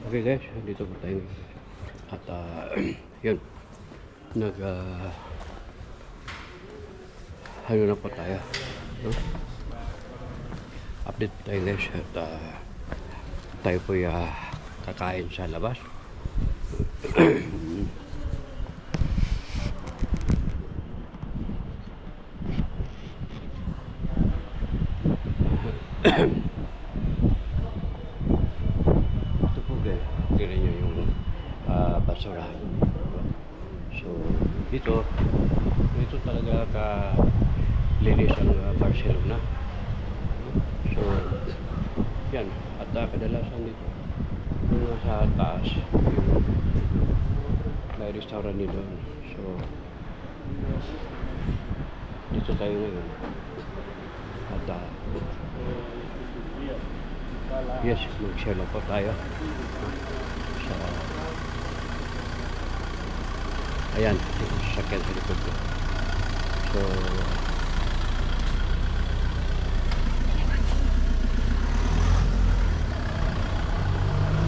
Okay guys, dito po tayo at yun ano na po tayo, no? Update po tayo guys at tayo po kakain sa labas. Ito po guys, tignan nyo yung basura. So dito talaga linis ang Barcelona. So yan, at kadalasan dito yung sa taas yung may restaurant nito. So dito tayo ngayon at yes, mag-share lang po tayo sa ayan, sasakyan sa likod ko. So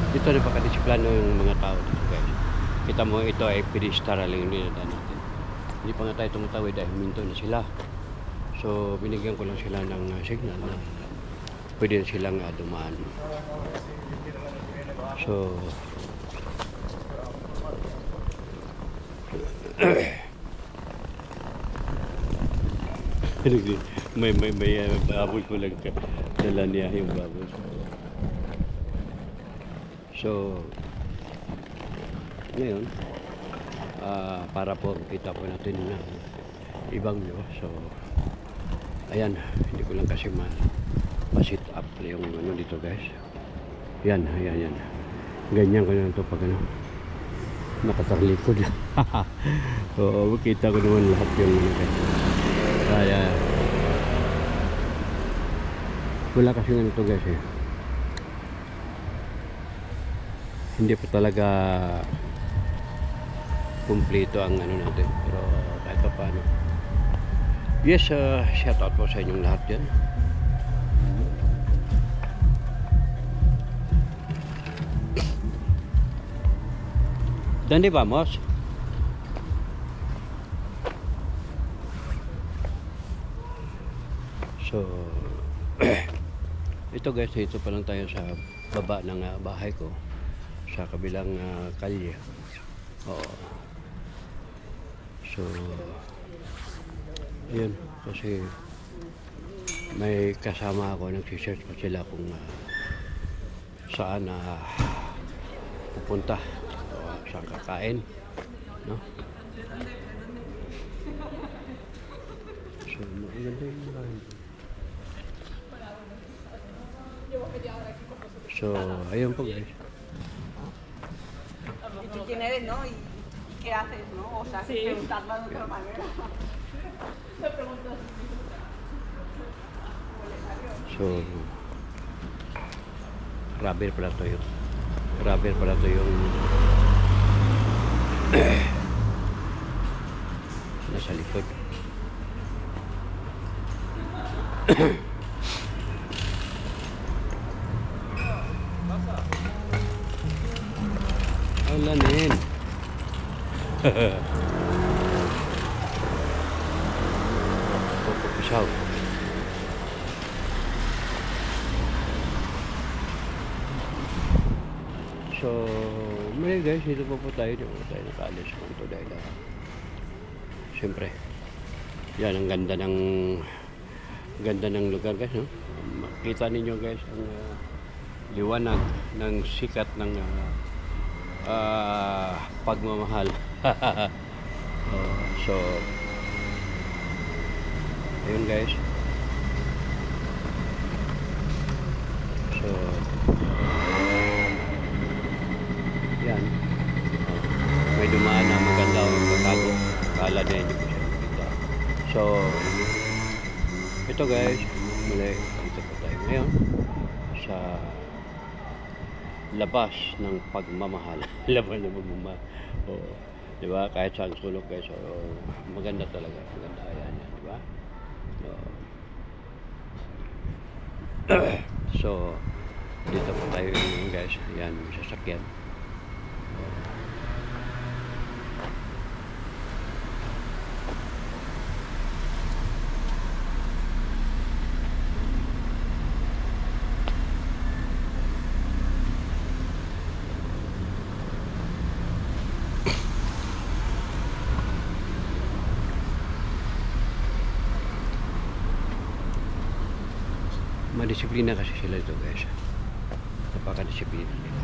dito napakadisiplano yung mga tao dito guys. Kita mo ito ay pedestal lang yung dinadaan natin. Hindi pa nga tayo tumatawid dahil huminto na sila. So binigyan ko lang sila ng signal na pwede na silang dumaan. So may baboy ko lang dala niya yung baboy. So ngayon para po kita po natin na ibang view. So ayan, hindi ko lang kasi ma-sit up yung ano dito guys. Yan, ayan. Ganyan ko na ito pag ano nakatalikod lang. Oo, makita ko naman lahat yung ano guys. Kaya wala kasi nga ito guys eh. Hindi pa talaga kumpleto ang ano natin, pero kahit pa paano. Yes, shout out po sa inyong lahat dyan. ¿Dónde vamos? So ito guys, ito pa lang tayo sa baba ng bahay ko sa kabilang kalye. Oo. So yun, kasi may kasama ako, nag-search pa sila kung saan pupunta o saan kakain, no? So maganda yung bahay. So ayun po guys. ¿Y tú quién eres, no? ¿Y qué haces, no? O sea, sí. Preguntarla de otra manera. Me pregunto así. So rubber pala to yung nasa likod. Alanin. Pupusaw. So mali guys, dito po tayo nakaalis po ito dahil siyempre yan ang ganda ng lugar guys, no? Makita ninyo guys ang liwanag ng sikat ng pagmamahal. So ayun guys. So yan, may dumaan na maganda ang pagkago, kala na hindi ko siya makita. So ito guys, muli dito po tayo ngayon sa labas ng pagmamahal. Labas ng pagmamahal. Oh, di ba? Kahit saan sulok guys, so, maganda talaga. Maganda yan, di ba? So dito po tayo ngayon guys. guys. Ayan, may sasakyan. Madisiplina kasi sila ito guys. Napakadisiplina nila.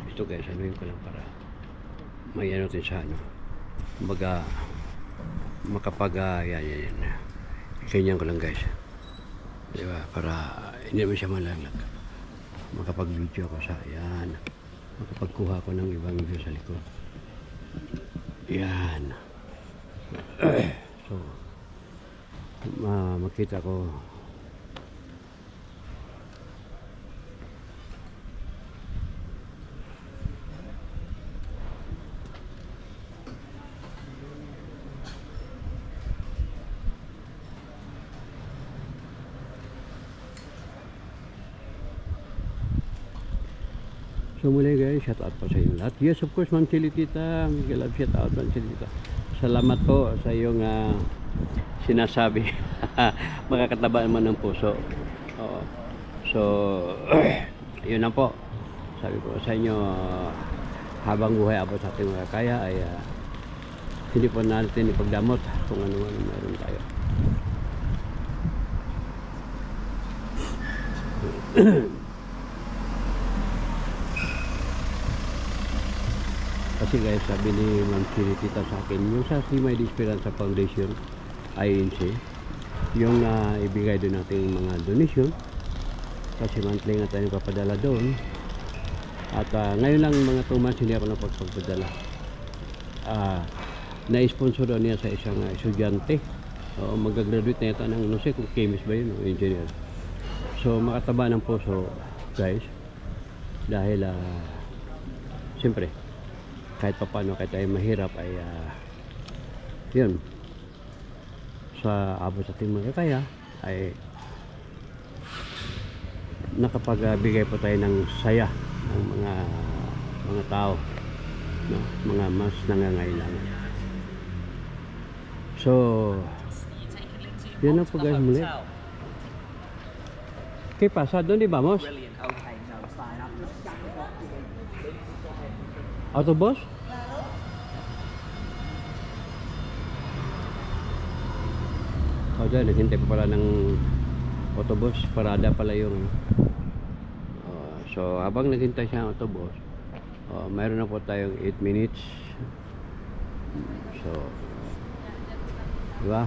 Ito guys, ano yun ko lang para may ano din sa ano. Kumbaga makapag yan. Ganyan ko lang guys, diba, para hindi naman siya malalag. Makapag video ako sa yan, makapagkuha ko ng ibang view sa likod yan. So makita ko So muli guys, shout out po sa inyo lahat. Yes, of course, Ma'am Chili Tita. Miguel Love, shout out, Ma'am Chili Tita. Salamat po sa iyong sinasabi. Makakataba naman ng puso. Oo. So, yun na po. Sabi ko sa inyo, habang buhay abot sa ating makakaya ay hindi po natin ipagdamot kung ano meron tayo. Kasi guys, sabi ni Ma'am Chili Tita sa akin, yung sa Simay de Esperanza Foundation, INC, yung ibigay doon natin mga donation, kasi monthly nga tayo papadala doon. At ngayon lang mga 2 months hindi ako napagpapadala. Na-sponsor doon niya sa isang estudyante. Mag-graduate na ito ng, no sé kung chemist ba yun o engineer. So makataba ng puso guys, dahil siyempre kahit pa paano, kahit tayo mahirap ay yun, sa abot sa ating makakaya ay nakapagbigay po tayo ng saya ng mga tao, no? Mga mas nangangailangan. So yun na po guys muli. ¿Qué pasa? ¿Dónde vamos? ¿Autobús? O dyan, naghintay pa pala ng autobus. Parada pala yung so habang naghintay siya ng autobus, mayroon na po tayong 8 minutes. So diba?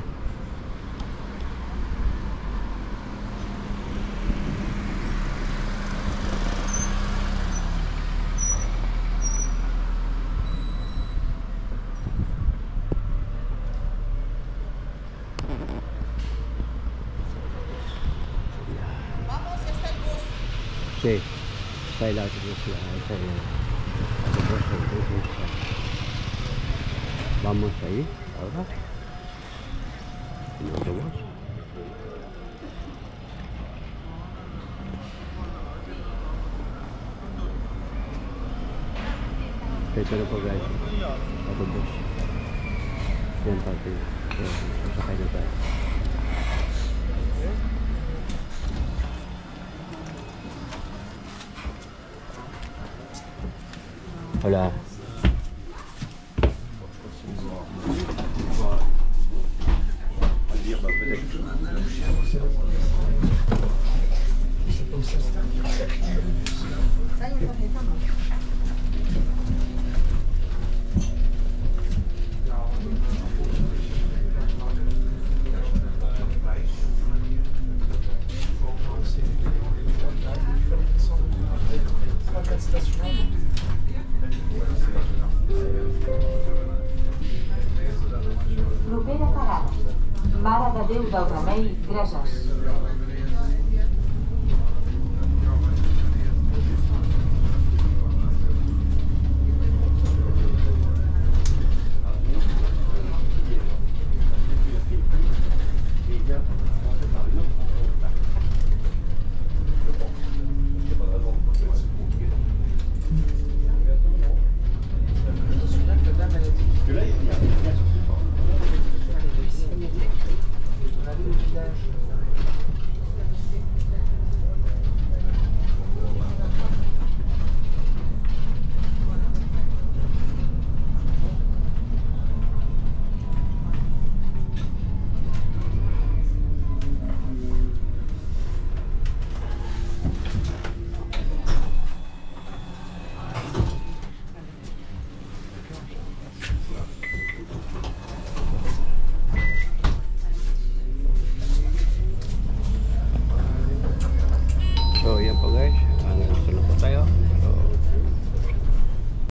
Sí, está el autobús, está el autobús. Vamos ahí, ahora. El autobús. Ito na po guys, autobús. Yan pati. Sasakay na tayo. Hola. Propera parada. Mare de Déu del Remei Ay, gracias. On a vu le village.